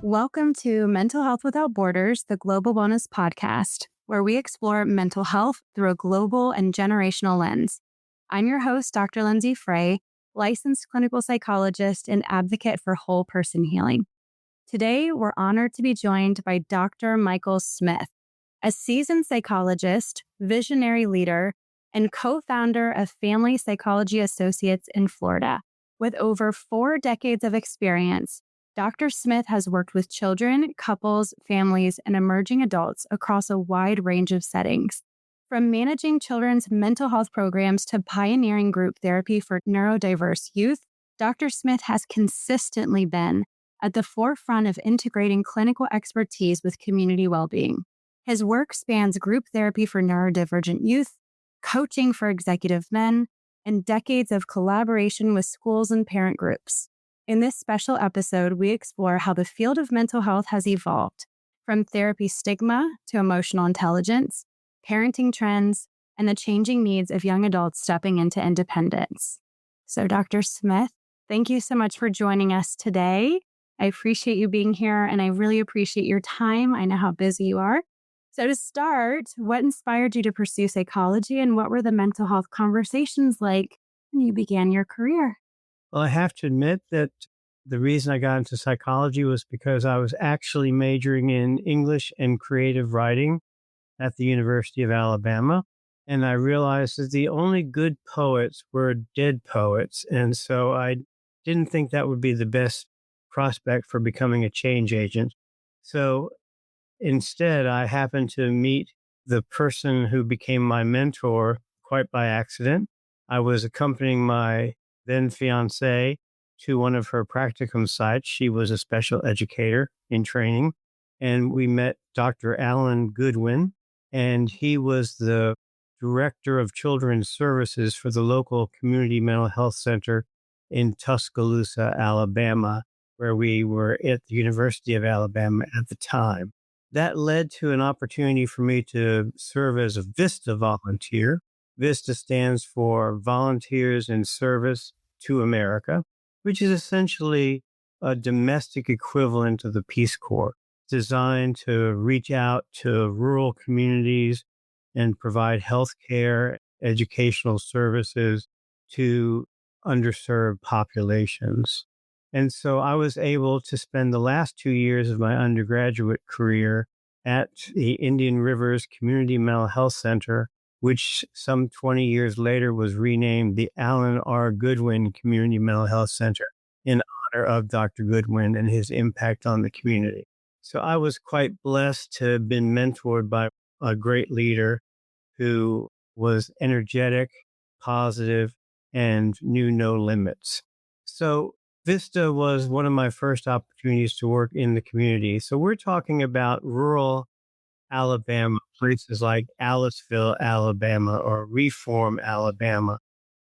Welcome to Mental Health Without Borders, the Global Wellness Podcast, where we explore mental health through a global and generational lens. I'm your host, Dr. Lindsay Frey, licensed clinical psychologist and advocate for whole person healing. Today, we're honored to be joined by Dr. Michael Smith, a seasoned psychologist, visionary leader, and co-founder of Family Psychology Associates in Florida. With over 4 decades of experience, Dr. Smith has worked with children, couples, families, and emerging adults across a wide range of settings. From managing children's mental health programs to pioneering group therapy for neurodiverse youth, Dr. Smith has consistently been at the forefront of integrating clinical expertise with community well-being. His work spans group therapy for neurodivergent youth, coaching for executive men, and decades of collaboration with schools and parent groups. In this special episode, we explore how the field of mental health has evolved, from therapy stigma to emotional intelligence, parenting trends, and the changing needs of young adults stepping into independence. So, Dr. Smith, thank you so much for joining us today. I appreciate you being here, and I really appreciate your time. I know how busy you are. So to start, what inspired you to pursue psychology, and what were the mental health conversations like when you began your career? Well, I have to admit that the reason I got into psychology was because I was actually majoring in English and creative writing at the University of Alabama. And I realized that the only good poets were dead poets. And so I didn't think that would be the best prospect for becoming a change agent. So instead, I happened to meet the person who became my mentor quite by accident. I was accompanying my then fiancée to one of her practicum sites. She was a special educator in training, and we met Dr. Alan Goodwin, and he was the director of children's services for the local community mental health center in Tuscaloosa, Alabama, where we were at the University of Alabama at the time. That led to an opportunity for me to serve as a VISTA volunteer. VISTA stands for Volunteers in Service to America, which is essentially a domestic equivalent of the Peace Corps, designed to reach out to rural communities and provide health care, educational services to underserved populations. And so I was able to spend the last 2 years of my undergraduate career at the Indian Rivers Community Mental Health Center, which some 20 years later was renamed the Alan R. Goodwin Community Mental Health Center in honor of Dr. Goodwin and his impact on the community. So I was quite blessed to have been mentored by a great leader who was energetic, positive, and knew no limits. So VISTA was one of my first opportunities to work in the community. So we're talking about rural Alabama, places like Aliceville, Alabama, or Reform, Alabama.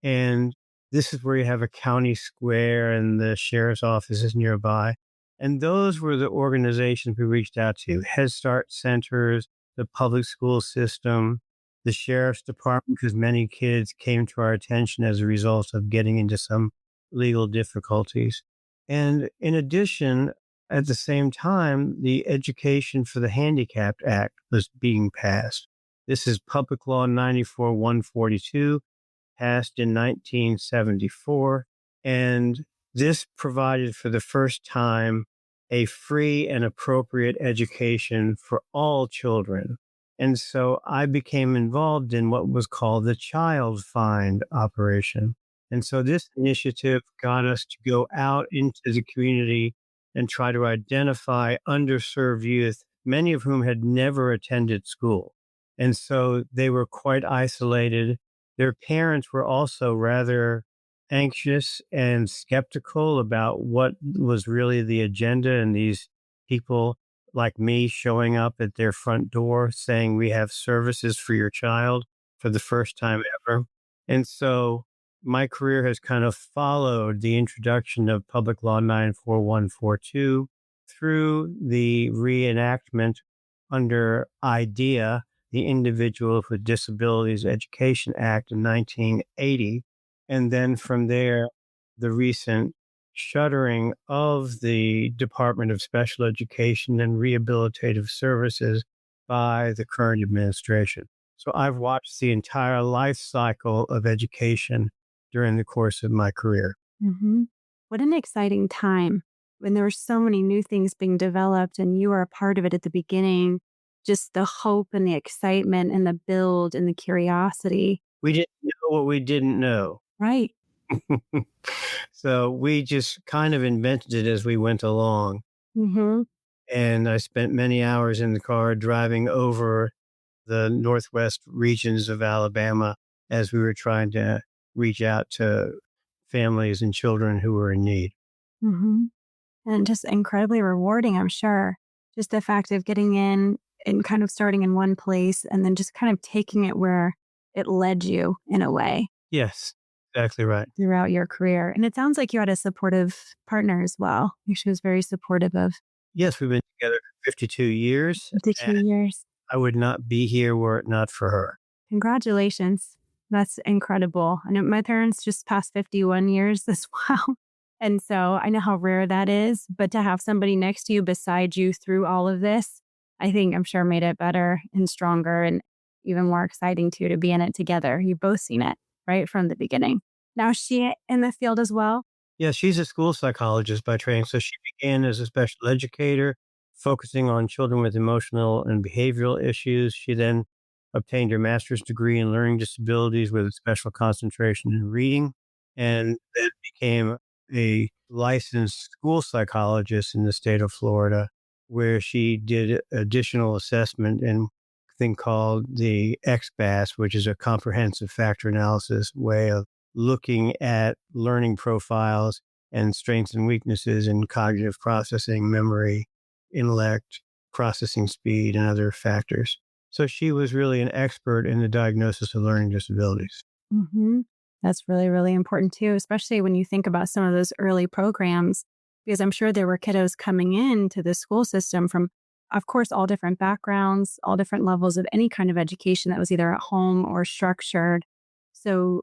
And this is where you have a county square and the sheriff's office is nearby. And those were the organizations we reached out to: Head Start centers, the public school system, the sheriff's department, because many kids came to our attention as a result of getting into some legal difficulties. And in addition, at the same time, the Education for the Handicapped Act was being passed. This is Public Law 94-142, passed in 1974. And this provided for the first time a free and appropriate education for all children. And so I became involved in what was called the Child Find operation. And so this initiative got us to go out into the community and try to identify underserved youth, many of whom had never attended school. And so they were quite isolated. Their parents were also rather anxious and skeptical about what was really the agenda, and these people like me showing up at their front door saying, "We have services for your child," for the first time ever. And so my career has kind of followed the introduction of Public Law 94-142 through the reenactment under IDEA, the Individuals with Disabilities Education Act in 1980. And then from there, the recent shuttering of the Department of Special Education and Rehabilitative Services by the current administration. So I've watched the entire life cycle of education during the course of my career. Mm-hmm. What an exciting time when there were so many new things being developed and you were a part of it at the beginning. Just the hope and the excitement and the build and the curiosity. We didn't know what we didn't know. Right. So we just kind of invented it as we went along. Mm-hmm. And I spent many hours in the car driving over the northwest regions of Alabama as we were trying to reach out to families and children who were in need. Mm-hmm. And just incredibly rewarding, I'm sure. Just the fact of getting in and kind of starting in one place and then just kind of taking it where it led you in a way Yes, exactly right. throughout your career. And it sounds like you had a supportive partner as well. She was very supportive of Yes, we've been together for 52 years, the and 2 years. I would not be here were it not for her. Congratulations. That's incredible. I know my parents just passed 51 years as well. And so I know how rare that is, but to have somebody next to you beside you through all of this, I think I'm sure made it better and stronger and even more exciting too to be in it together. You've both seen it right from the beginning. Now is she in the field as well? Yeah, she's a school psychologist by training, so she began as a special educator, focusing on children with emotional and behavioral issues. She then obtained her master's degree in learning disabilities with a special concentration in reading, and then became a licensed school psychologist in the state of Florida, where she did additional assessment in a thing called the XBAS, which is a comprehensive factor analysis way of looking at learning profiles and strengths and weaknesses in cognitive processing, memory, intellect, processing speed, and other factors. So she was really an expert in the diagnosis of learning disabilities. Mm-hmm. That's really, really important too, especially when you think about some of those early programs, because I'm sure there were kiddos coming into the school system from, of course, all different backgrounds, all different levels of any kind of education that was either at home or structured. So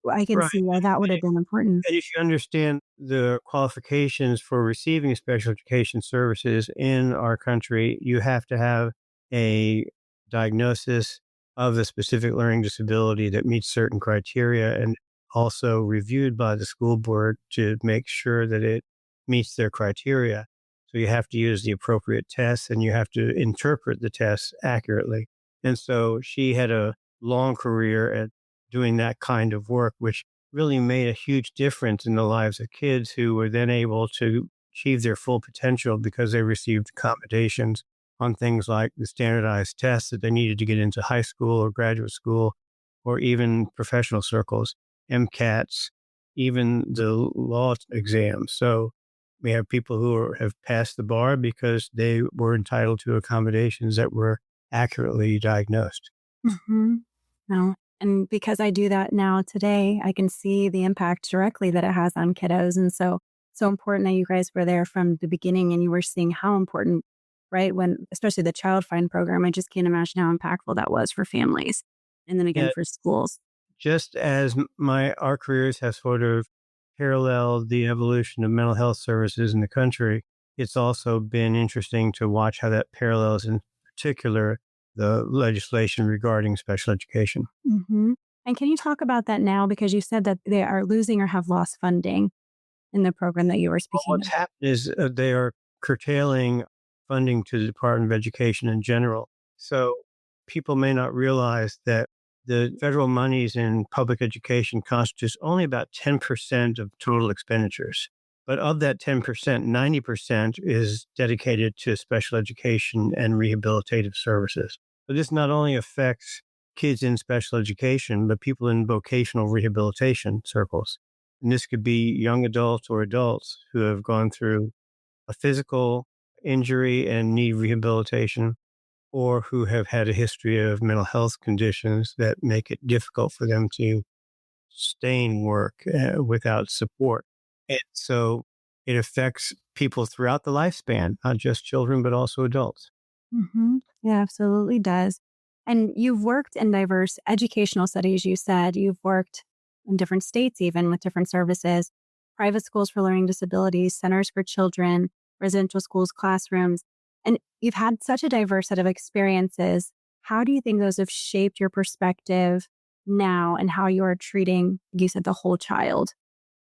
I can Right. see why that would have been important. And if you understand the qualifications for receiving special education services in our country, you have to have a diagnosis of a specific learning disability that meets certain criteria and also reviewed by the school board to make sure that it meets their criteria. So you have to use the appropriate tests and you have to interpret the tests accurately. And so she had a long career at doing that kind of work, which really made a huge difference in the lives of kids who were then able to achieve their full potential because they received accommodations on things like the standardized tests that they needed to get into high school or graduate school or even professional circles, MCATs, even the law exams. So we have people who have passed the bar because they were entitled to accommodations that were accurately diagnosed. Mm-hmm. No. And because I do that now today, I can see the impact directly that it has on kiddos. And so, so important that you guys were there from the beginning and you were seeing how important, right? When, especially the Child Find program, I just can't imagine how impactful that was for families. And then again Yeah, for schools. just as our careers have sort of paralleled the evolution of mental health services in the country, it's also been interesting to watch how that parallels, in particular, the legislation regarding special education. Hmm. And can you talk about that now? Because you said that they are losing or have lost funding in the program that you were Well, speaking what's of. happened is they are curtailing funding to the Department of Education in general. So people may not realize that the federal monies in public education constitutes only about 10% of total expenditures. But of that 10%, 90% is dedicated to special education and rehabilitative services. So this not only affects kids in special education, but people in vocational rehabilitation circles. And this could be young adults or adults who have gone through a physical injury and need rehabilitation, or who have had a history of mental health conditions that make it difficult for them to sustain work without support. And so it affects people throughout the lifespan, not just children, but also adults. Hmm. Yeah, absolutely does. And you've worked in diverse educational studies, you said. You've worked in different states, even with different services. private schools for learning disabilities, centers for children, residential schools, classrooms, and you've had such a diverse set of experiences. How do you think those have shaped your perspective now and how you are treating, you said, the whole child?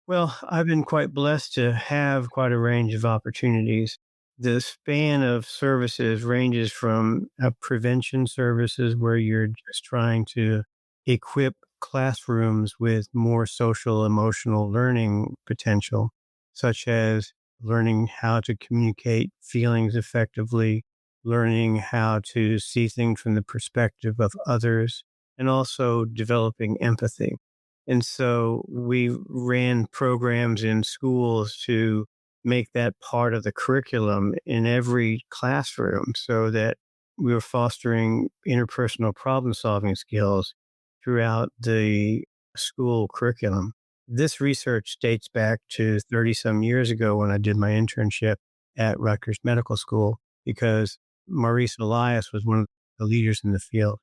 Well, I've been quite blessed to have quite a range of opportunities. The span of services ranges from prevention services, where you're just trying to equip classrooms with more social emotional learning potential, such as learning how to communicate feelings effectively, learning how to see things from the perspective of others, and also developing empathy. And so we ran programs in schools to make that part of the curriculum in every classroom, so that we were fostering interpersonal problem solving skills throughout the school curriculum. This research dates back to 30 some years ago when I did my internship at Rutgers Medical School, because Maurice Elias was one of the leaders in the field.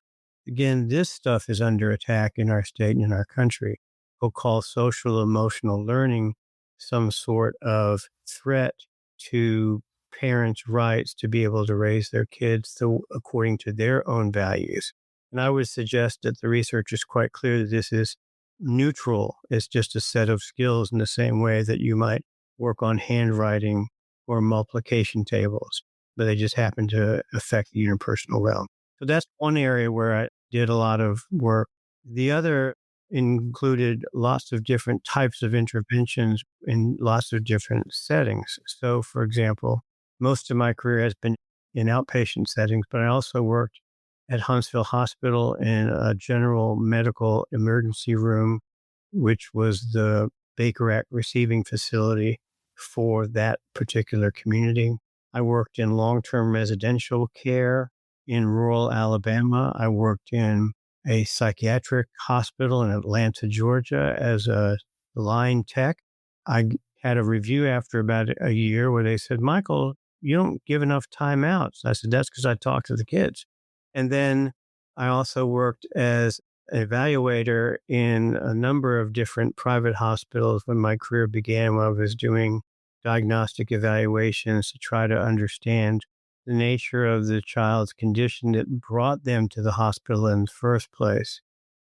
Again, this stuff is under attack in our state and in our country. We'll call social emotional learning some sort of threat to parents' rights to be able to raise their kids according to their own values. And I would suggest that the research is quite clear that this is neutral. It's just a set of skills in the same way that you might work on handwriting or multiplication tables, but they just happen to affect the interpersonal realm. So that's one area where I did a lot of work. The other included lots of different types of interventions in lots of different settings. So, for example, most of my career has been in outpatient settings, but I also worked at Huntsville Hospital in a general medical emergency room, which was the Baker Act receiving facility for that particular community. I worked in long-term residential care in rural Alabama. I worked in a psychiatric hospital in Atlanta, Georgia as a line tech. I had a review after about a year where they said, "Michael, you don't give enough time out." So I said, "That's because I talk to the kids." And then I also worked as an evaluator in a number of different private hospitals when my career began, when I was doing diagnostic evaluations to try to understand the nature of the child's condition that brought them to the hospital in the first place.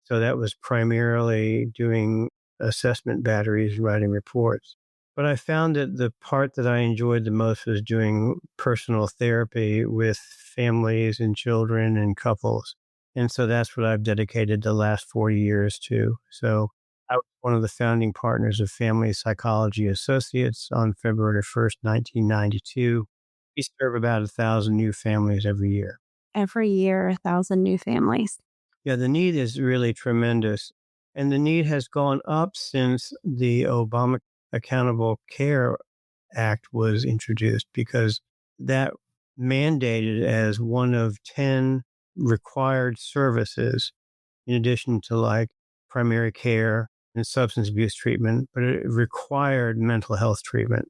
So that was primarily doing assessment batteries and writing reports. But I found that the part that I enjoyed the most was doing personal therapy with families and children and couples. And so that's what I've dedicated the last 40 years to. So I was one of the founding partners of Family Psychology Associates on February 1st, 1992. We serve about 1,000 new families every year. Every year, 1,000 new families. Yeah, the need is really tremendous. And the need has gone up since the Obama Accountable Care Act was introduced, because that mandated as one of 10 required services, in addition to like primary care and substance abuse treatment, but it required mental health treatment.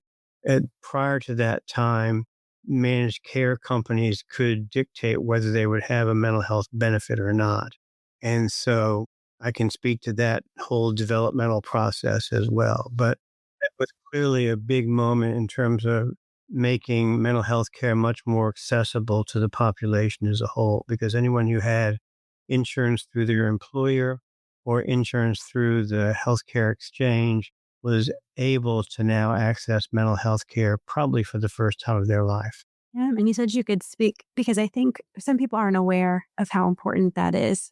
Prior to that time, managed care companies could dictate whether they would have a mental health benefit or not. And so I can speak to that whole developmental process as well. But that was clearly a big moment in terms of making mental health care much more accessible to the population as a whole, because anyone who had insurance through their employer or insurance through the healthcare exchange was able to now access mental health care probably for the first time of their life. Yeah, and you said you could speak because I think some people aren't aware of how important that is,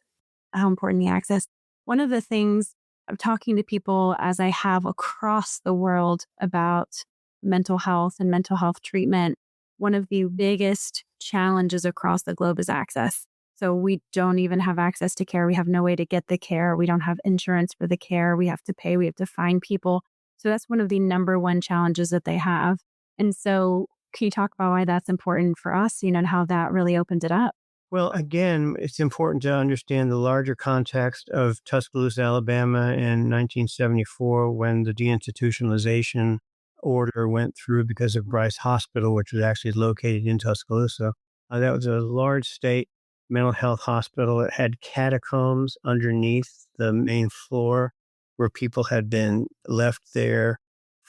how important the access. One of the things of talking to people as I have across the world about mental health and mental health treatment, one of the biggest challenges across the globe is access. So we don't even have access to care. We have no way to get the care. We don't have insurance for the care. We have to pay. We have to find people. So that's one of the number one challenges that they have. And so can you talk about why that's important for us, and how that really opened it up? Well, again, it's important to understand the larger context of Tuscaloosa, Alabama in 1974, when the deinstitutionalization order went through because of Bryce Hospital, which was actually located in Tuscaloosa. That was a large state mental health hospital. It had catacombs underneath the main floor where people had been left there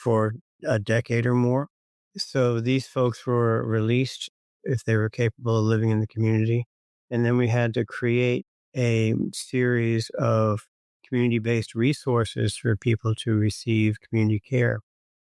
for a decade or more. So these folks were released if they were capable of living in the community. And then we had to create a series of community-based resources for people to receive community care.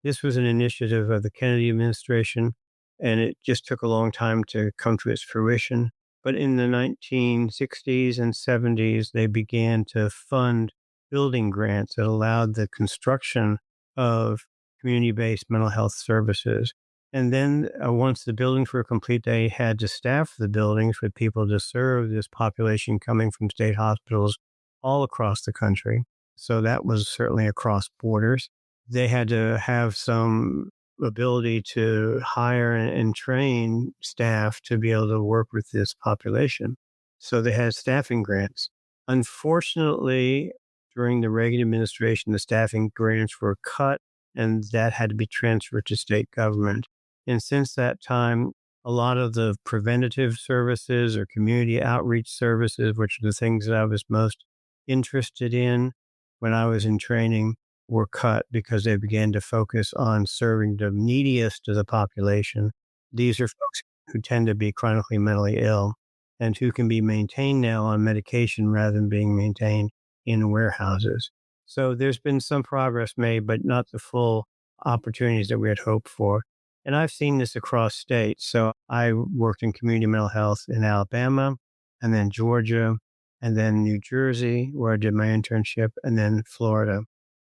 This was an initiative of the Kennedy administration, and it just took a long time to come to its fruition. But in the 1960s and 70s, they began to fund building grants that allowed the construction of community-based mental health services. And then once the buildings were complete, they had to staff the buildings with people to serve this population coming from state hospitals all across the country. So that was certainly across borders. They had to have some ability to hire and train staff to be able to work with this population. So they had staffing grants. Unfortunately, during the Reagan administration, the staffing grants were cut and that had to be transferred to state government. And since that time, a lot of the preventative services or community outreach services, which are the things that I was most interested in when I was in training, were cut because they began to focus on serving the neediest of the population. These are folks who tend to be chronically mentally ill and who can be maintained now on medication rather than being maintained in warehouses. So there's been some progress made, but not the full opportunities that we had hoped for. And I've seen this across states. So I worked in community mental health in Alabama, and then Georgia, and then New Jersey, where I did my internship, and then Florida.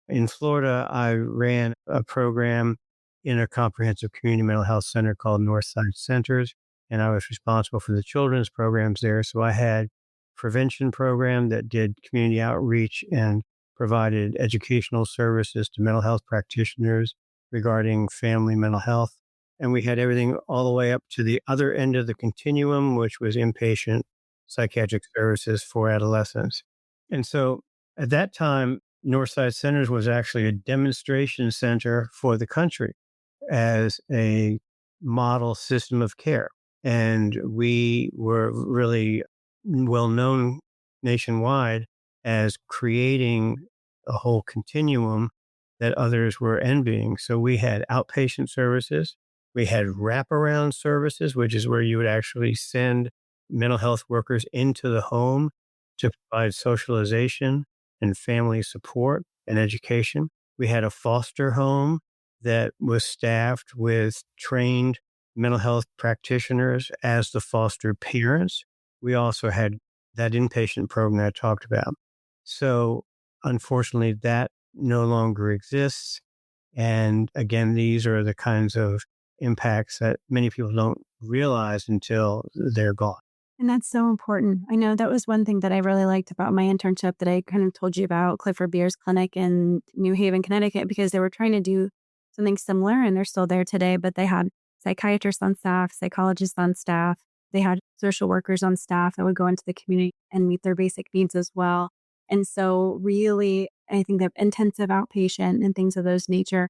In Florida, I ran a program in a comprehensive community mental health center called Northside Centers, and I was responsible for the children's programs there. So I had prevention program that did community outreach and provided educational services to mental health practitioners regarding family mental health. And we had everything all the way up to the other end of the continuum, which was inpatient psychiatric services for adolescents. And so at that time, Northside Centers was actually a demonstration center for the country as a model system of care. And we were really well known nationwide as creating a whole continuum that others were envying. So we had outpatient services, we had wraparound services, which is where you would actually send mental health workers into the home to provide socialization and family support and education. We had a foster home that was staffed with trained mental health practitioners as the foster parents. We also had that inpatient program that I talked about. So unfortunately, that no longer exists. And again, these are the kinds of impacts that many people don't realize until they're gone. And that's so important. I know that was one thing that I really liked about my internship that I kind of told you about, Clifford Beer's clinic in New Haven, Connecticut, because they were trying to do something similar and they're still there today, but they had psychiatrists on staff, psychologists on staff. They had social workers on staff that would go into the community and meet their basic needs as well. And so really, I think that intensive outpatient and things of those nature,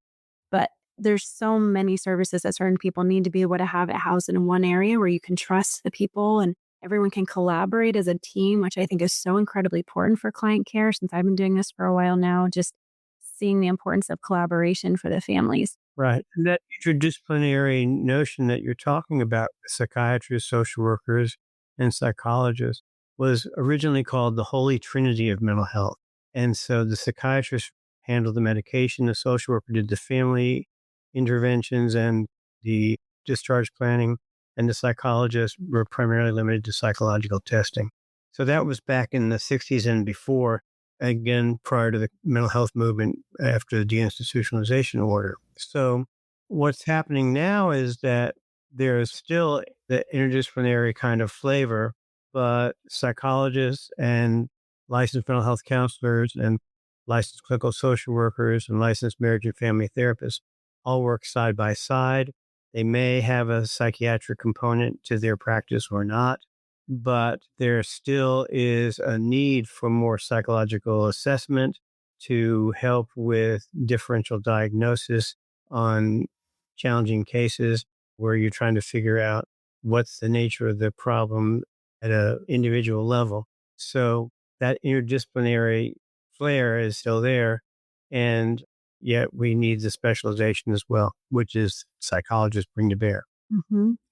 but there's so many services that certain people need to be able to have it housed in one area where you can trust the people and everyone can collaborate as a team, which I think is so incredibly important for client care since I've been doing this for a while now, just seeing the importance of collaboration for the families. Right. And that interdisciplinary notion that you're talking about, psychiatrists, social workers, and psychologists, was originally called the Holy Trinity of mental health. And so the psychiatrist handled the medication, the social worker did the family interventions and the discharge planning, and the psychologists were primarily limited to psychological testing. So that was back in the 60s and before, again, prior to the mental health movement after the deinstitutionalization order. So what's happening now is that there's still the interdisciplinary kind of flavor, but psychologists and licensed mental health counselors and licensed clinical social workers and licensed marriage and family therapists all work side by side. They may have a psychiatric component to their practice or not, but there still is a need for more psychological assessment to help with differential diagnosis on challenging cases where you're trying to figure out what's the nature of the problem at an individual level. So that interdisciplinary flair is still there. And yet we need the specialization as well, which is psychologists bring to bear.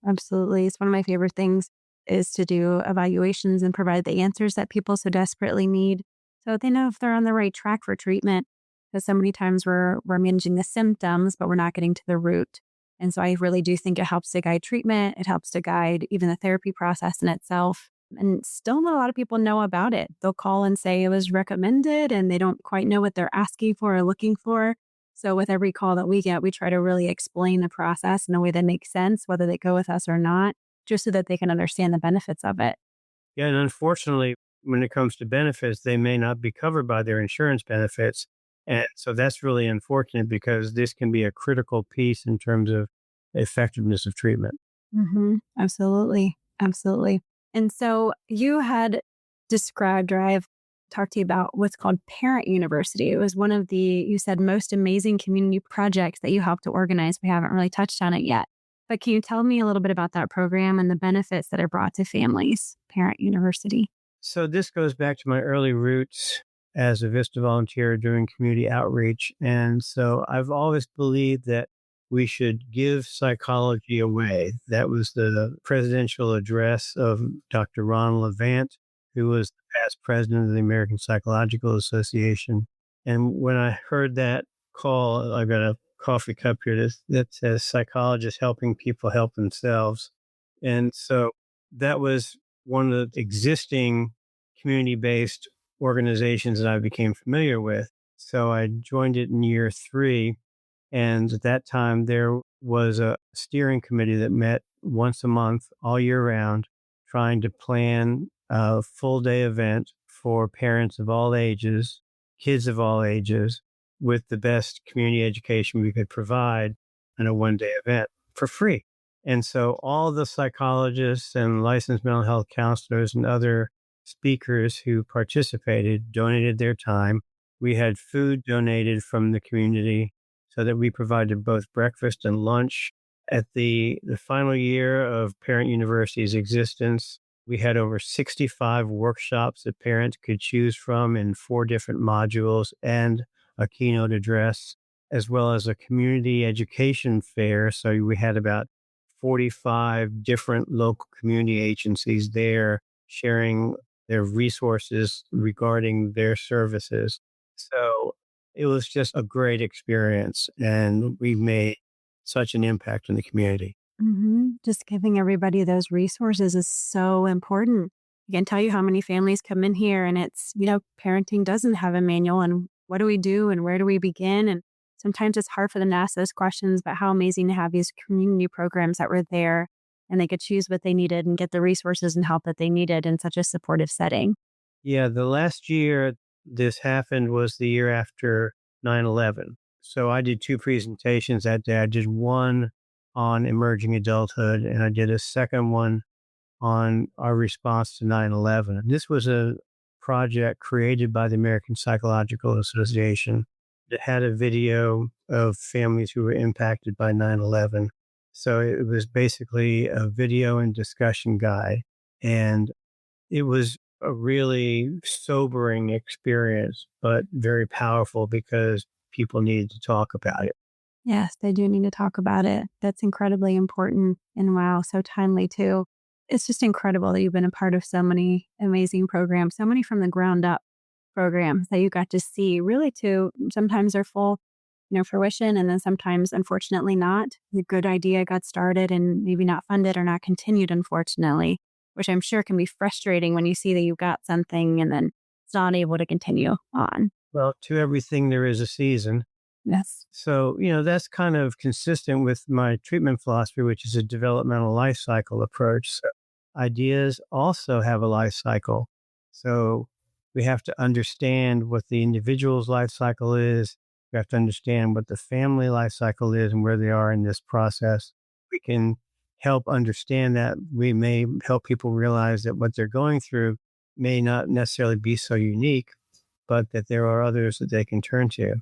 Absolutely. It's one of my favorite things is to do evaluations and provide the answers that people so desperately need so they know if they're on the right track for treatment. Because so many times we're managing the symptoms, but we're not getting to the root. And so I really do think it helps to guide treatment. It helps to guide even the therapy process in itself. And still not a lot of people know about it. They'll call and say it was recommended and they don't quite know what they're asking for or looking for. So with every call that we get, we try to really explain the process in a way that makes sense, whether they go with us or not, just so that they can understand the benefits of it. Yeah, and unfortunately, when it comes to benefits, they may not be covered by their insurance benefits. And so that's really unfortunate because this can be a critical piece in terms of effectiveness of treatment. Absolutely. Absolutely. And so you had described, or I've talked to you about what's called Parent University. It was one of the, you said, most amazing community projects that you helped to organize. We haven't really touched on it yet. But can you tell me a little bit about that program and the benefits that it brought to families, Parent University? So this goes back to my early roots as a VISTA volunteer doing community outreach. And so I've always believed that we should give psychology away. That was the presidential address of Dr. Ronald Levant, who was the past president of the American Psychological Association. And when I heard that call, I got a coffee cup here that says psychologists helping people help themselves. And so that was one of the existing community-based organizations that I became familiar with. So I joined it in year 3. And at that time, there was a steering committee that met once a month all year round, trying to plan a full day event for parents of all ages, kids of all ages, with the best community education we could provide in a one-day event for free. And so all the psychologists and licensed mental health counselors and other speakers who participated donated their time. We had food donated from the community so that we provided both breakfast and lunch. At the final year of Parent University's existence, we had over 65 workshops that parents could choose from in 4 different modules and a keynote address, as well as a community education fair. So we had about 45 different local community agencies there sharing their resources regarding their services. So it was just a great experience, and we made such an impact in the community. Just giving everybody those resources is so important. I can tell you how many families come in here and it's, parenting doesn't have a manual and what do we do and where do we begin? And sometimes it's hard for them to ask those questions, but how amazing to have these community programs that were there and they could choose what they needed and get the resources and help that they needed in such a supportive setting. Yeah, the last year this happened was the year after 9/11. So I did 2 presentations that day. I did one on emerging adulthood, and I did a second one on our response to 9/11. And this was a project created by the American Psychological Association that had a video of families who were impacted by 9/11. So it was basically a video and discussion guide. And it was a really sobering experience, but very powerful because people needed to talk about it. Yes, they do need to talk about it. That's incredibly important. And wow, so timely too. It's just incredible that you've been a part of so many amazing programs, so many from the ground up programs that you got to see really to sometimes they're full, fruition. And then sometimes, unfortunately, not. The good idea got started and maybe not funded or not continued, unfortunately, which I'm sure can be frustrating when you see that you've got something and then it's not able to continue on. Well, to everything, there is a season. Yes. So, that's kind of consistent with my treatment philosophy, which is a developmental life cycle approach. So ideas also have a life cycle. So we have to understand what the individual's life cycle is. We have to understand what the family life cycle is and where they are in this process. We can help understand that. We may help people realize that what they're going through may not necessarily be so unique, but that there are others that they can turn to.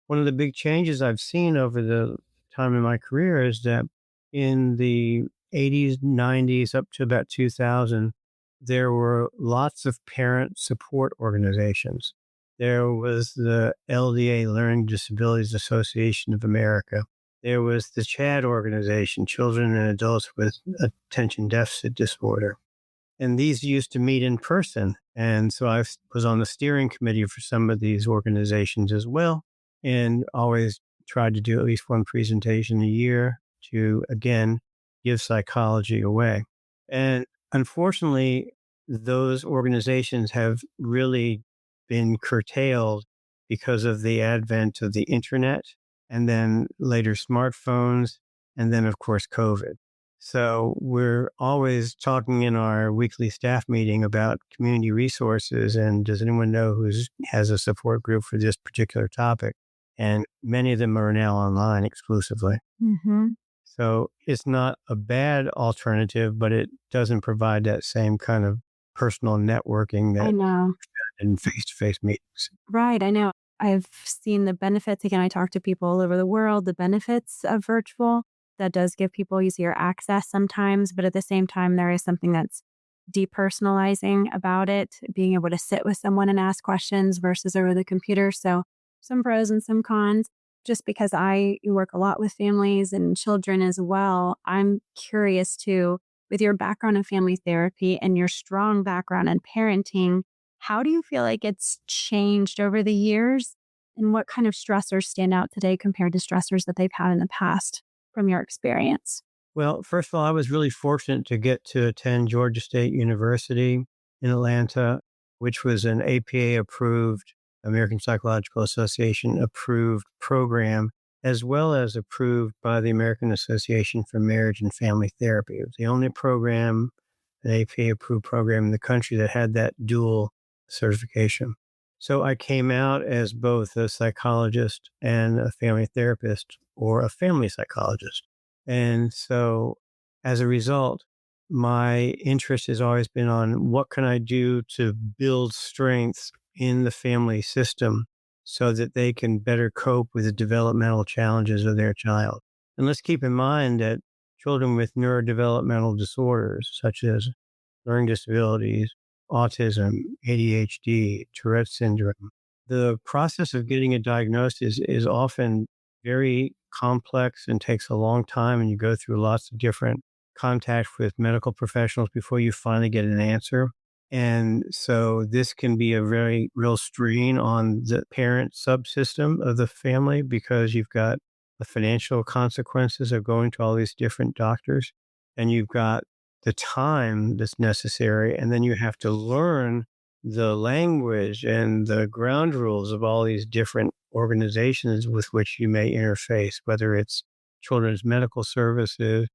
One of the big changes I've seen over the time in my career is that in the 80s, 90s, up to about 2000, there were lots of parent support organizations. There was the LDA, Learning Disabilities Association of America. There was the CHAD organization, Children and Adults with Attention Deficit Disorder. And these used to meet in person. And so I was on the steering committee for some of these organizations as well, and always tried to do at least one presentation a year to, again, give psychology away. And unfortunately, those organizations have really been curtailed because of the advent of the internet and then later smartphones, and then, of course, COVID. So we're always talking in our weekly staff meeting about community resources and does anyone know who has a support group for this particular topic? And many of them are now online exclusively. Mm-hmm. So it's not a bad alternative, but it doesn't provide that same kind of personal networking I that know. in face-to-face meetings. Right. I know. I've seen the benefits. Again, I talk to people all over the world, the benefits of virtual. That does give people easier access sometimes. But at the same time, there is something that's depersonalizing about it, being able to sit with someone and ask questions versus over the computer. So, some pros and some cons. Just because I work a lot with families and children as well, I'm curious too, with your background in family therapy and your strong background in parenting, how do you feel like it's changed over the years? And what kind of stressors stand out today compared to stressors that they've had in the past from your experience? Well, first of all, I was really fortunate to get to attend Georgia State University in Atlanta, which was an APA approved, American Psychological Association approved program, as well as approved by the American Association for Marriage and Family Therapy. It was the only program, an APA approved program in the country that had that dual certification. So I came out as both a psychologist and a family therapist or a family psychologist. And so as a result, my interest has always been on what can I do to build strength in the family system so that they can better cope with the developmental challenges of their child. And let's keep in mind that children with neurodevelopmental disorders, such as learning disabilities, autism, ADHD, Tourette's syndrome, the process of getting a diagnosis is often very complex and takes a long time, and you go through lots of different contacts with medical professionals before you finally get an answer. And so this can be a very real strain on the parent subsystem of the family because you've got the financial consequences of going to all these different doctors, and you've got the time that's necessary, and then you have to learn the language and the ground rules of all these different organizations with which you may interface, whether it's children's medical services,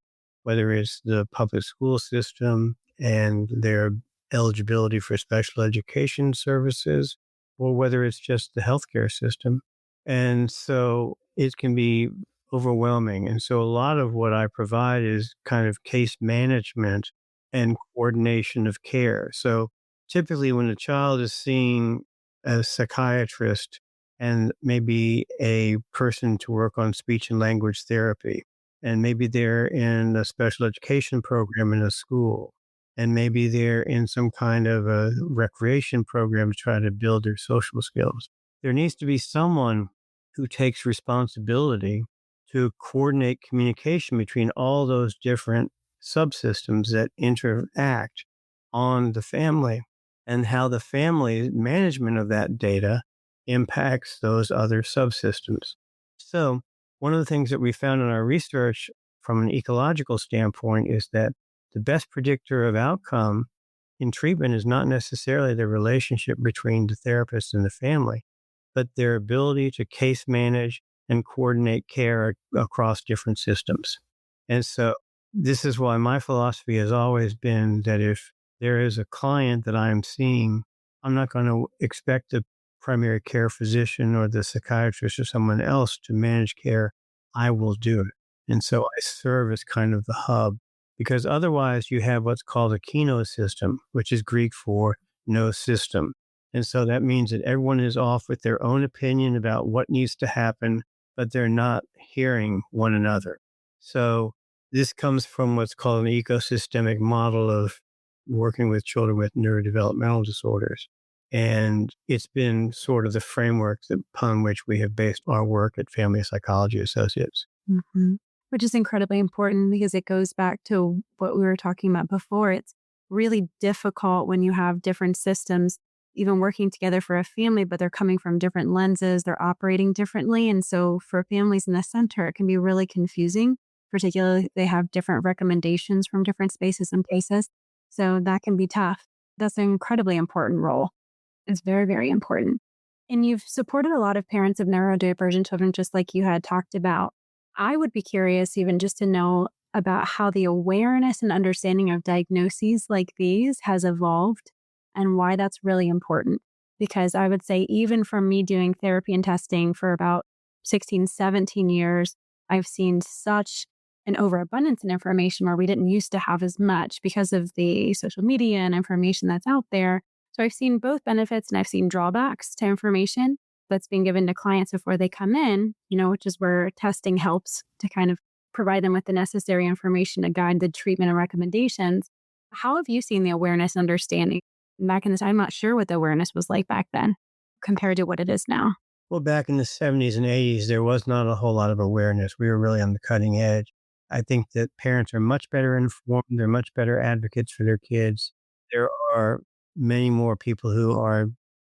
whether it's the public school system and their eligibility for special education services, or whether it's just the healthcare system. And so it can be overwhelming. And so a lot of what I provide is kind of case management and coordination of care. So typically, when a child is seeing a psychiatrist and maybe a person to work on speech and language therapy, and maybe they're in a special education program in a school, and maybe they're in some kind of a recreation program to try to build their social skills, there needs to be someone who takes responsibility to coordinate communication between all those different subsystems that interact on the family and how the family management of that data impacts those other subsystems. So, one of the things that we found in our research from an ecological standpoint is that the best predictor of outcome in treatment is not necessarily the relationship between the therapist and the family, but their ability to case manage and coordinate care across different systems. And so this is why my philosophy has always been that if there is a client that I'm seeing, I'm not going to expect the primary care physician or the psychiatrist or someone else to manage care. I will do it. And so I serve as kind of the hub because otherwise you have what's called a kino system, which is Greek for no system. And so that means that everyone is off with their own opinion about what needs to happen, but they're not hearing one another. So this comes from what's called an ecosystemic model of working with children with neurodevelopmental disorders. And it's been sort of the framework upon which we have based our work at Family Psychology Associates. Mhm. Which is incredibly important because it goes back to what we were talking about before. It's really difficult when you have different systems, even working together for a family, but they're coming from different lenses, they're operating differently. And so for families in the center, it can be really confusing, particularly if they have different recommendations from different spaces and places. So that can be tough. That's an incredibly important role. It's very, very important. And you've supported a lot of parents of neurodivergent children, just like you had talked about. I would be curious, even just to know about how the awareness and understanding of diagnoses like these has evolved and why that's really important. Because I would say, even from me doing therapy and testing for about 16, 17 years, I've seen such an overabundance in information where we didn't used to have as much because of the social media and information that's out there. So I've seen both benefits and I've seen drawbacks to information that's being given to clients before they come in, which is where testing helps to kind of provide them with the necessary information to guide the treatment and recommendations. How have you seen the awareness and understanding? Back in the time, I'm not sure what the awareness was like back then compared to what it is now. Well, back in the 70s and 80s, there was not a whole lot of awareness. We were really on the cutting edge. I think that parents are much better informed. They're much better advocates for their kids. There are many more people who are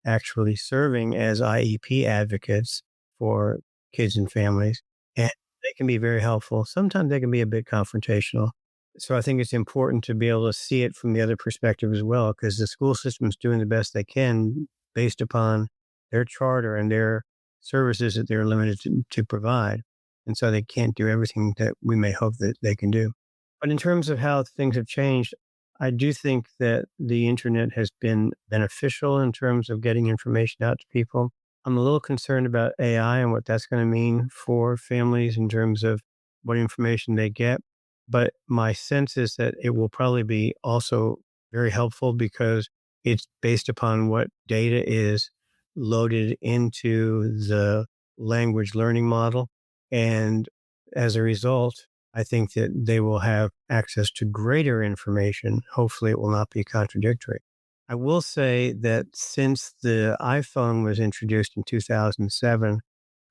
actually serving as IEP advocates for kids and families, and they can be very helpful. Sometimes they can be a bit confrontational. So I think it's important to be able to see it from the other perspective as well, because the school system is doing the best they can based upon their charter and their services that they're limited to provide. And so they can't do everything that we may hope that they can do. But in terms of how things have changed, I do think that the internet has been beneficial in terms of getting information out to people. I'm a little concerned about AI and what that's going to mean for families in terms of what information they get. But my sense is that it will probably be also very helpful because it's based upon what data is loaded into the language learning model. And as a result, I think that they will have access to greater information. Hopefully, it will not be contradictory. I will say that since the iPhone was introduced in 2007,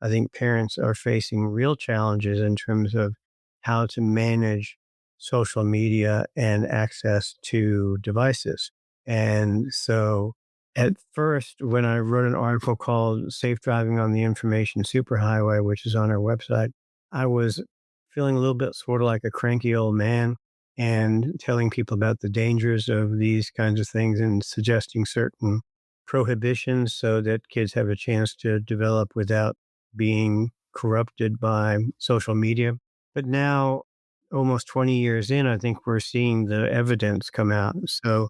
I think parents are facing real challenges in terms of how to manage social media and access to devices. And so at first, when I wrote an article called Safe Driving on the Information Superhighway, which is on our website, I was feeling a little bit sort of like a cranky old man and telling people about the dangers of these kinds of things and suggesting certain prohibitions so that kids have a chance to develop without being corrupted by social media. But now, almost 20 years in, I think we're seeing the evidence come out. So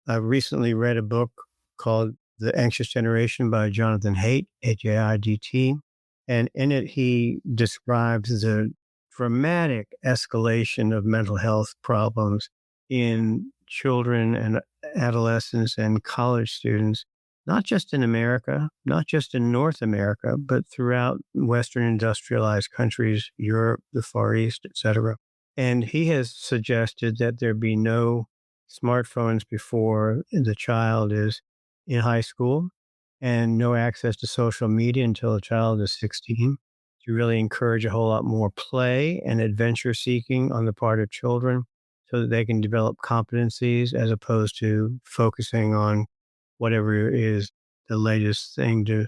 I recently read a book called The Anxious Generation by Jonathan Haidt, Haidt. And in it, he describes the dramatic escalation of mental health problems in children and adolescents and college students, not just in America, not just in North America, but throughout Western industrialized countries, Europe, the Far East, etc. And he has suggested that there be no smartphones before the child is in high school and no access to social media until the child is 16, to really encourage a whole lot more play and adventure seeking on the part of children so that they can develop competencies as opposed to focusing on whatever is the latest thing to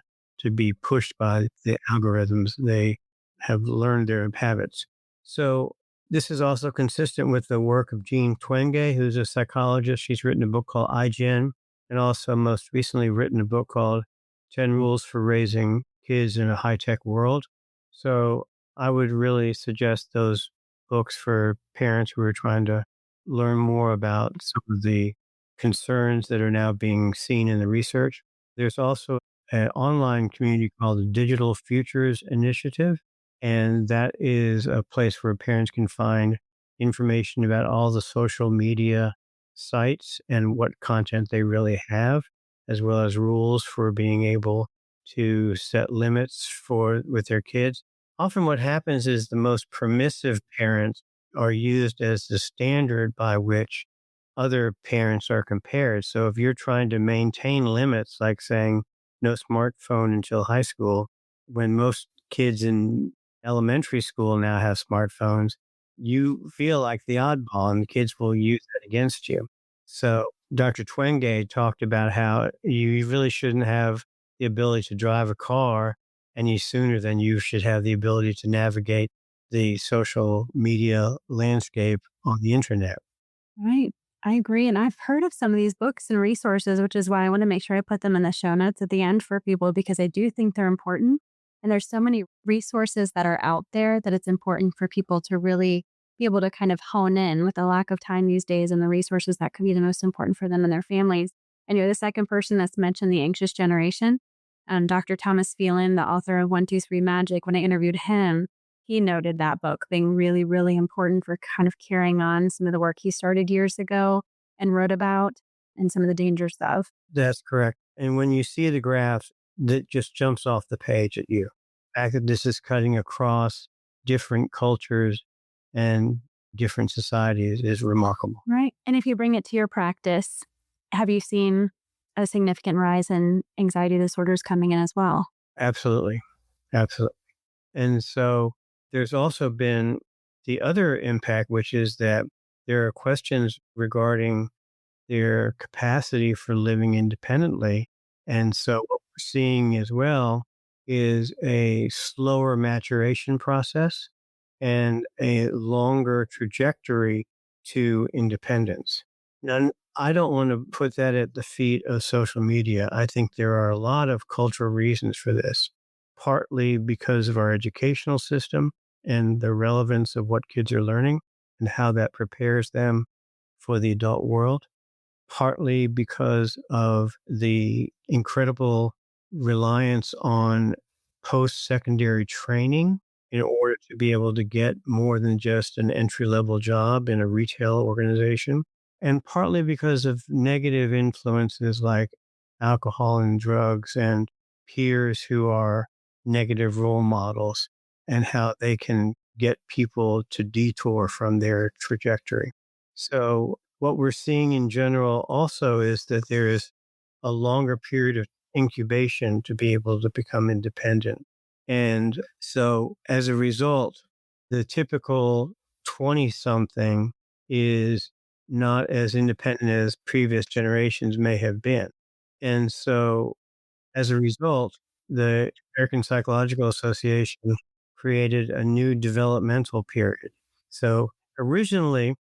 be pushed by the algorithms. They have learned their habits. So this is also consistent with the work of Jean Twenge, who's a psychologist. She's written a book called iGen, and also most recently written a book called 10 Rules for Raising Kids in a High-Tech World. So I would really suggest those books for parents who are trying to learn more about some of the concerns that are now being seen in the research. There's also an online community called the Digital Futures Initiative, and that is a place where parents can find information about all the social media sites and what content they really have, as well as rules for being able to set limits for with their kids. Often what happens is the most permissive parents are used as the standard by which other parents are compared. So if you're trying to maintain limits, like saying no smartphone until high school, when most kids in elementary school now have smartphones, you feel like the oddball and the kids will use that against you. So Dr. Twenge talked about how you really shouldn't have the ability to drive a car any sooner than you should have the ability to navigate the social media landscape on the internet. Right. I agree. And I've heard of some of these books and resources, which is why I want to make sure I put them in the show notes at the end for people because I do think they're important. And there's so many resources that are out there that it's important for people to really be able to kind of hone in with the lack of time these days and the resources that could be the most important for them and their families. And you're the second person that's mentioned the anxious generation. Dr. Thomas Phelan, the author of 123 Magic, when I interviewed him, he noted that book being really, really important for kind of carrying on some of the work he started years ago and wrote about and some of the dangers of. That's correct. And when you see the graphs, that just jumps off the page at you. The fact that this is cutting across different cultures and different societies is remarkable. Right. And if you bring it to your practice, have you seen a significant rise in anxiety disorders coming in as well? Absolutely. Absolutely. And so there's also been the other impact, which is that there are questions regarding their capacity for living independently. And so what we're seeing as well is a slower maturation process and a longer trajectory to independence. Now, I don't want to put that at the feet of social media. I think there are a lot of cultural reasons for this, partly because of our educational system and the relevance of what kids are learning and how that prepares them for the adult world, partly because of the incredible reliance on post-secondary training in order to be able to get more than just an entry-level job in a retail organization, and partly because of negative influences like alcohol and drugs and peers who are negative role models and how they can get people to detour from their trajectory. So what we're seeing in general also is that there is a longer period of incubation to be able to become independent. And so as a result, the typical 20 something is not as independent as previous generations may have been. And so as a result, the American Psychological Association created a new developmental period. So originally,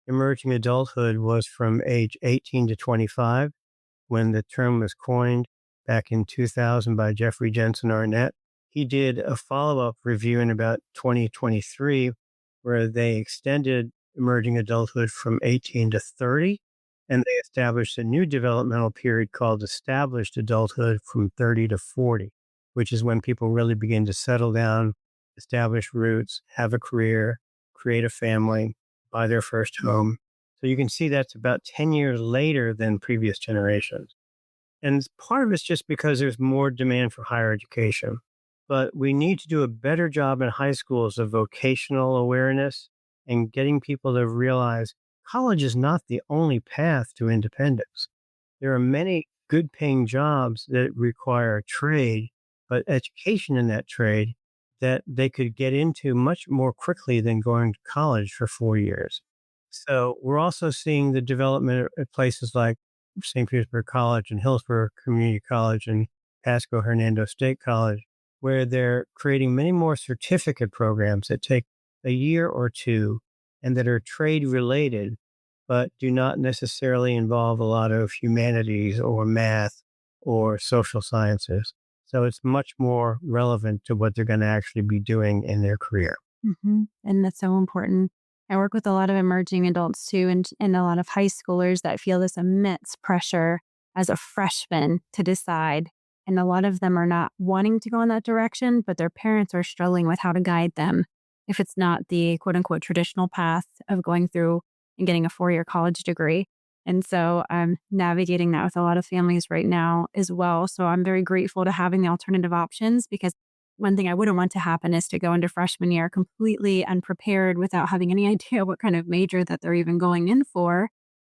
emerging adulthood was from age 18 to 25 when the term was coined back in 2000 by Jeffrey Jensen Arnett. He did a follow-up review in about 2023 where they extended emerging adulthood from 18 to 30, and they established a new developmental period called established adulthood from 30 to 40, which is when people really begin to settle down, establish roots, have a career, create a family, buy their first home. So you can see that's about 10 years later than previous generations. And part of it's just because there's more demand for higher education. But we need to do a better job in high schools of vocational awareness and getting people to realize college is not the only path to independence. There are many good paying jobs that require trade, but education in that trade that they could get into much more quickly than going to college for 4 years. So we're also seeing the development at places like St. Petersburg College and Hillsborough Community College and Pasco Hernando State College, where they're creating many more certificate programs that take a year or two and that are trade related, but do not necessarily involve a lot of humanities or math or social sciences. So it's much more relevant to what they're going to actually be doing in their career. And that's so important. I work with a lot of emerging adults too, and a lot of high schoolers that feel this immense pressure as a freshman to decide. And a lot of them are not wanting to go in that direction, but their parents are struggling with how to guide them if it's not the quote unquote traditional path of going through and getting a 4-year college degree. And so I'm navigating that with a lot of families right now as well. So I'm very grateful to having the alternative options because one thing I wouldn't want to happen is to go into freshman year completely unprepared without having any idea what kind of major that they're even going in for.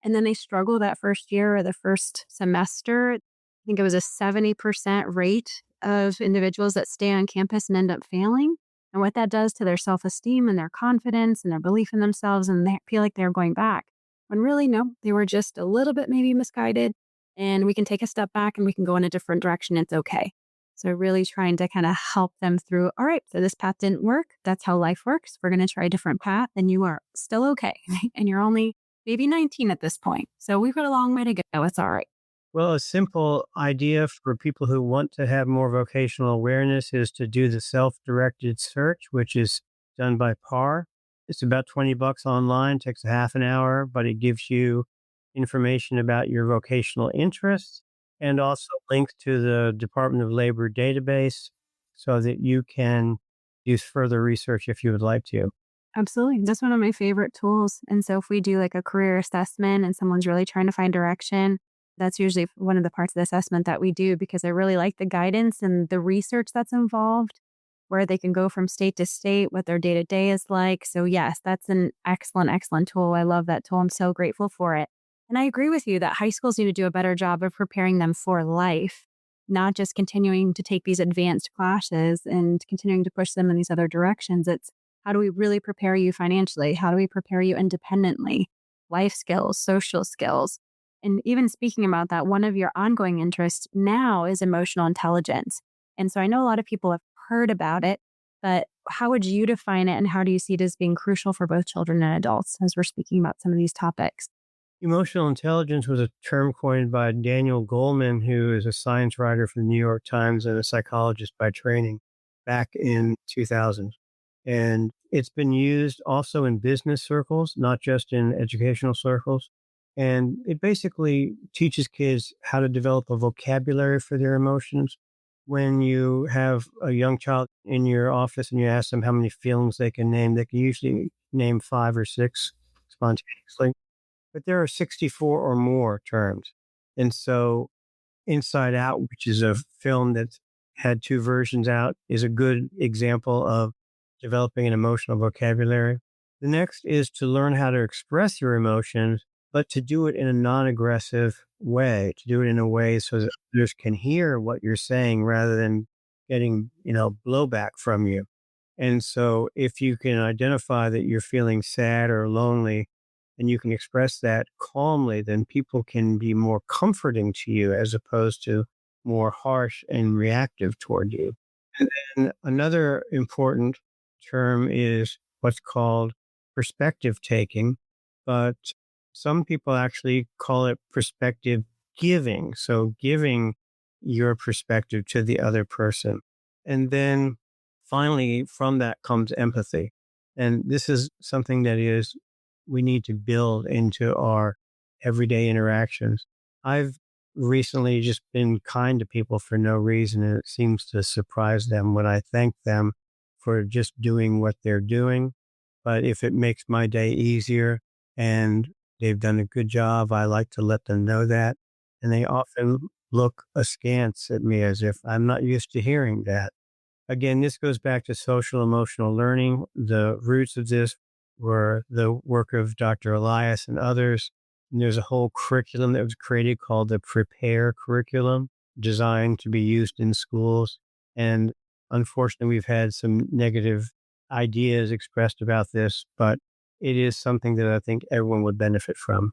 and then they struggle that first year or the first semester. I think it was a 70% rate of individuals that stay on campus and end up failing. And what that does to their self-esteem and their confidence and their belief in themselves, and they feel like they're going back. When really, no, they were just a little bit maybe misguided, and we can take a step back and we can go in a different direction. It's okay. So really trying to kind of help them through, all right, so this path didn't work. That's how life works. We're going to try a different path, and you are still okay. And you're only maybe 19 at this point. So we've got a long way to go. It's all right. Well, a simple idea for people who want to have more vocational awareness is to do the self-directed search, which is done by PAR. It's about $20 online, takes a half an hour, but it gives you information about your vocational interests and also links to the Department of Labor database so that you can do further research if you would like to. Absolutely. That's one of my favorite tools. And so if we do like a career assessment and someone's really trying to find direction, that's usually one of the parts of the assessment that we do, because I really like the guidance and the research that's involved, where they can go from state to state, what their day to day is like. So yes, that's an excellent, excellent tool. I love that tool. I'm so grateful for it. And I agree with you that high schools need to do a better job of preparing them for life, not just continuing to take these advanced classes and continuing to push them in these other directions. It's how do we really prepare you financially? How do we prepare you independently? Life skills, social skills. And even speaking about that, one of your ongoing interests now is emotional intelligence. And so I know a lot of people have heard about it, but how would you define it, and how do you see it as being crucial for both children and adults as we're speaking about some of these topics? Emotional intelligence was a term coined by Daniel Goleman, who is a science writer for the New York Times and a psychologist by training, back in 2000. And it's been used also in business circles, not just in educational circles. And it basically teaches kids how to develop a vocabulary for their emotions. When you have a young child in your office and you ask them how many feelings they can name, they can usually name 5 or 6 spontaneously. But there are 64 or more terms. And so Inside Out, which is a film that's had 2 versions out, is a good example of developing an emotional vocabulary. The next is to learn how to express your emotions, but to do it in a non-aggressive way, to do it in a way so that others can hear what you're saying rather than getting, blowback from you. And so if you can identify that you're feeling sad or lonely and you can express that calmly, then people can be more comforting to you as opposed to more harsh and reactive toward you. And then another important term is what's called perspective taking, but some people actually call it perspective giving. So giving your perspective to the other person. And then finally, from that comes empathy. And this is something that we need to build into our everyday interactions. I've recently just been kind to people for no reason, and it seems to surprise them when I thank them for just doing what they're doing. But if it makes my day easier and they've done a good job, I like to let them know that. And they often look askance at me as if I'm not used to hearing that. Again, this goes back to social emotional learning. The roots of this were the work of Dr. Elias and others. And there's a whole curriculum that was created called the Prepare curriculum, designed to be used in schools. And unfortunately, we've had some negative ideas expressed about this, but it is something that I think everyone would benefit from.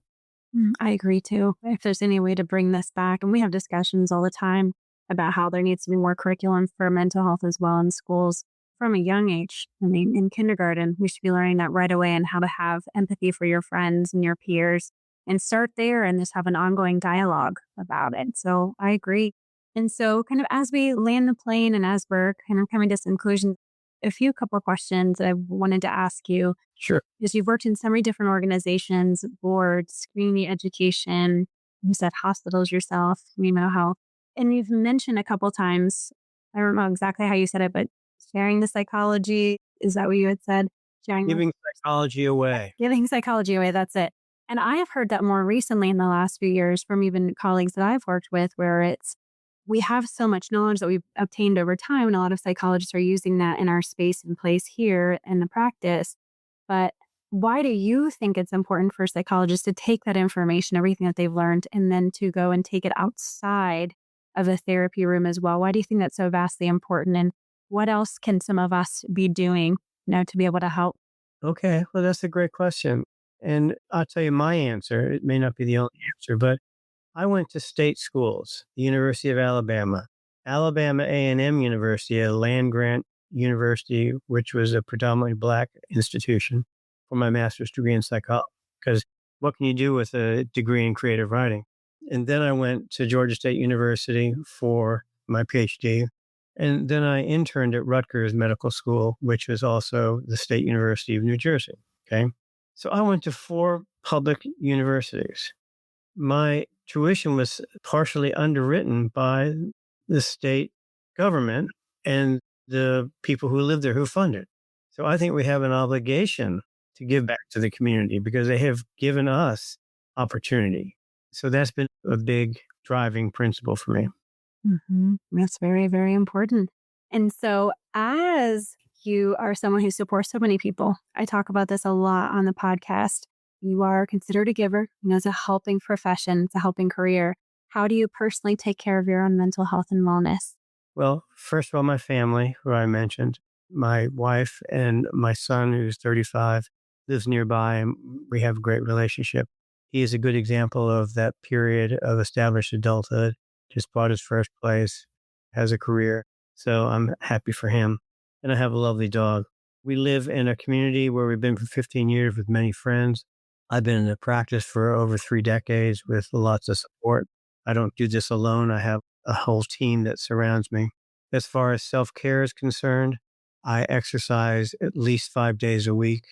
I agree too. If there's any way to bring this back, and we have discussions all the time about how there needs to be more curriculum for mental health as well in schools from a young age. I mean, in kindergarten, we should be learning that right away, and how to have empathy for your friends and your peers, and start there and just have an ongoing dialogue about it. So I agree. And so kind of as we land the plane and as we're kind of coming to some conclusion, a few couple of questions that I wanted to ask you, Sure. because you've worked in so many different organizations, boards, community education, you said hospitals yourself, mental health, and you've mentioned a couple times, I don't know exactly how you said it, but sharing the psychology, is that what you had said? Sharing Giving psychology away. giving psychology away, that's it. And I have heard that more recently in the last few years from even colleagues that I've worked with, where it's we have so much knowledge that we've obtained over time, and a lot of psychologists are using that in our space and place here in the practice. But why do you think it's important for psychologists to take that information, everything that they've learned, and then to go and take it outside of a therapy room as well? Why do you think that's so vastly important? And what else can some of us be doing, to be able to help? Okay, well, that's a great question. And I'll tell you my answer. It may not be the only answer, but I went to state schools, the University of Alabama, Alabama A&M University, a land-grant university, which was a predominantly Black institution, for my master's degree in psychology. Because what can you do with a degree in creative writing? And then I went to Georgia State University for my PhD. And then I interned at Rutgers Medical School, which was also the State University of New Jersey. Okay. So I went to 4 public universities. My tuition was partially underwritten by the state government and the people who live there who fund it. So I think we have an obligation to give back to the community because they have given us opportunity. So that's been a big driving principle for me. That's very, very important. And so, as you are someone who supports so many people, I talk about this a lot on the podcast. You are considered a giver, it's a helping profession, it's a helping career. How do you personally take care of your own mental health and wellness? Well, first of all, my family, who I mentioned, my wife and my son, who's 35, lives nearby, and we have a great relationship. He is a good example of that period of established adulthood, just bought his first place, has a career. So I'm happy for him. And I have a lovely dog. We live in a community where we've been for 15 years with many friends. I've been in the practice for over 3 decades with lots of support. I don't do this alone. I have a whole team that surrounds me. As far as self-care is concerned, I exercise at least 5 days a week,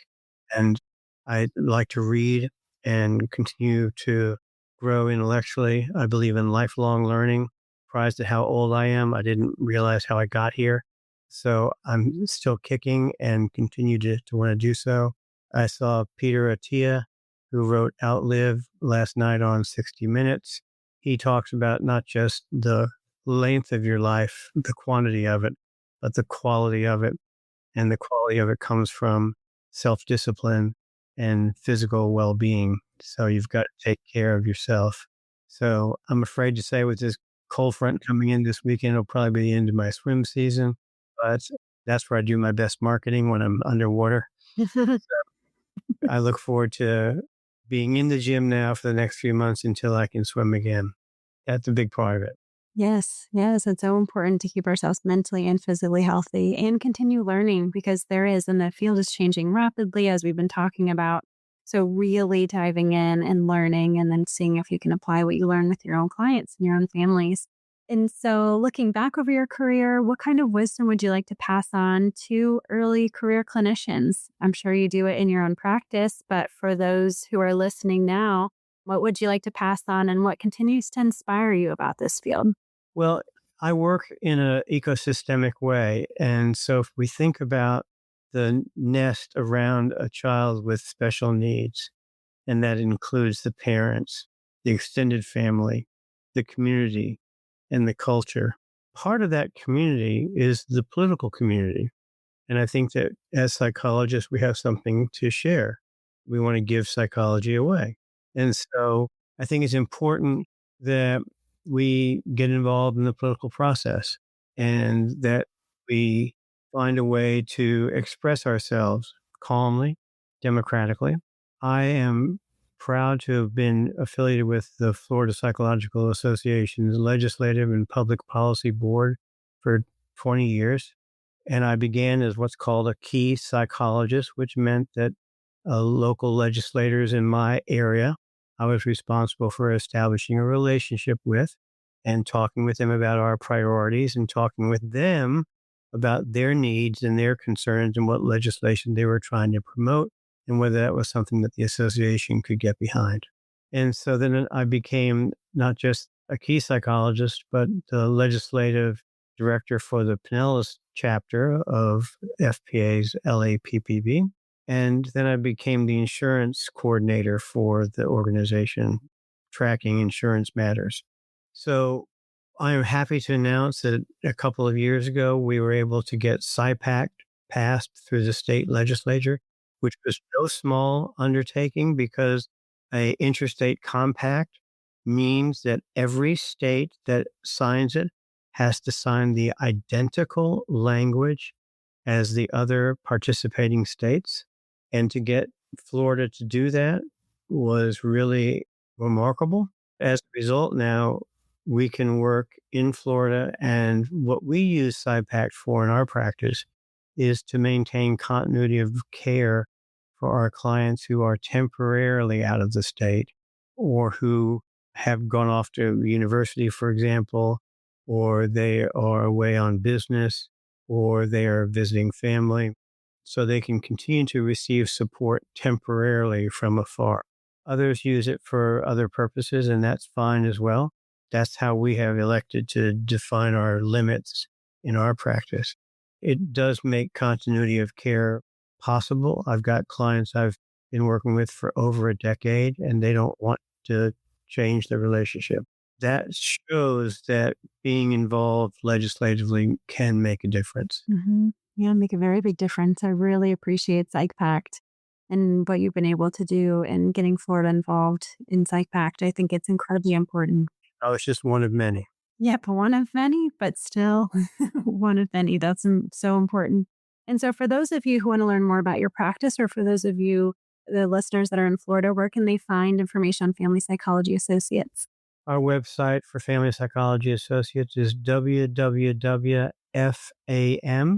and I like to read and continue to grow intellectually. I believe in lifelong learning. Surprised at how old I am. I didn't realize how I got here. So I'm still kicking and continue to want to do so. I saw Peter Attia, who wrote Outlive last night on 60 Minutes. He talks about not just the length of your life, the quantity of it, but the quality of it. And the quality of it comes from self-discipline and physical well-being. So you've got to take care of yourself. So I'm afraid to say with this cold front coming in this weekend, it'll probably be the end of my swim season. But that's where I do my best marketing when I'm underwater. I look forward to being in the gym now for the next few months until I can swim again. That's a big part of it. Yes, yes. It's so important to keep ourselves mentally and physically healthy and continue learning because and the field is changing rapidly as we've been talking about. So, really diving in and learning and then seeing if you can apply what you learn with your own clients and your own families. And so, looking back over your career, what kind of wisdom would you like to pass on to early career clinicians? I'm sure you do it in your own practice, but for those who are listening now, what would you like to pass on and what continues to inspire you about this field? Well, I work in an ecosystemic way. And so if we think about the nest around a child with special needs, and that includes the parents, the extended family, the community, and the culture, part of that community is the political community. And I think that as psychologists, we have something to share. We want to give psychology away. And so I think it's important that we get involved in the political process and that we find a way to express ourselves calmly, democratically. I am proud to have been affiliated with the Florida Psychological Association's Legislative and Public Policy Board for 20 years. And I began as what's called a key psychologist, which meant that local legislators in my area, I was responsible for establishing a relationship with and talking with them about our priorities and talking with them about their needs and their concerns and what legislation they were trying to promote and whether that was something that the association could get behind. And so then I became not just a key psychologist, but the legislative director for the Pinellas chapter of FPA's LAPPB. And then I became the insurance coordinator for the organization, tracking insurance matters. So I am happy to announce that a couple of years ago, we were able to get PSYPACT passed through the state legislature. which was no small undertaking because a interstate compact means that every state that signs it has to sign the identical language as the other participating states. And to get Florida to do that was really remarkable. As a result, now we can work in Florida, and what we use SciPact for in our practice is to maintain continuity of care for our clients who are temporarily out of the state or who have gone off to university, for example, or they are away on business, or they are visiting family, so they can continue to receive support temporarily from afar. Others use it for other purposes, and that's fine as well. That's how we have elected to define our limits in our practice. It does make continuity of care possible. I've got clients I've been working with for over a decade, and they don't want to change the relationship. That shows that being involved legislatively can make a difference. Yeah, make a very big difference. I really appreciate PsychPact and what you've been able to do in getting Florida involved in PsychPact. I think it's incredibly important. Oh, it's just one of many. Yep, one of many, but still one of many. That's so important. And so, for those of you who want to learn more about your practice, or for those of you, the listeners that are in Florida, where can they find information on Family Psychology Associates? Our website for Family Psychology Associates is www.fam,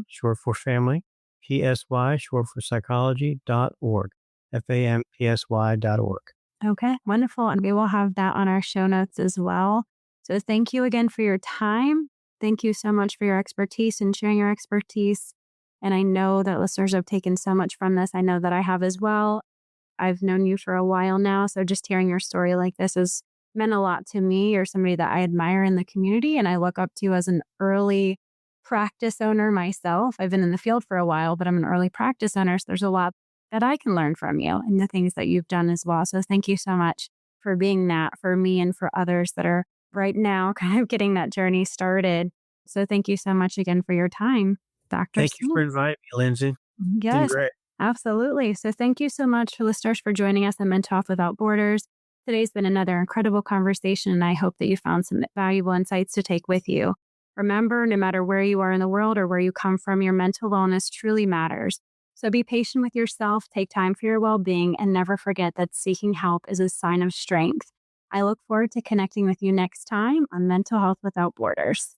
short for family, PSY, short for psychology.org, fampsy.org. Okay, wonderful. And we will have that on our show notes as well. So thank you again for your time. Thank you so much for your expertise and sharing your expertise. And I know that listeners have taken so much from this. I know that I have as well. I've known you for a while now. So just hearing your story like this has meant a lot to me. You're somebody that I admire in the community and I look up to as an early practice owner myself. I've been in the field for a while, but I'm an early practice owner. So there's a lot that I can learn from you and the things that you've done as well. So thank you so much for being that for me and for others that are right now kind of getting that journey started. So thank you so much again for your time, Dr. Thank you for inviting me, Lindsay. It's been Yes, great. absolutely. So thank you so much for listeners for joining us on Mental Health Without Borders. Today's been another incredible conversation, and I hope that you found some valuable insights to take with you. Remember, no matter where you are in the world or where you come from, your mental wellness truly matters. So be patient with yourself, take time for your well-being, and never forget that seeking help is a sign of strength. I look forward to connecting with you next time on Mental Health Without Borders.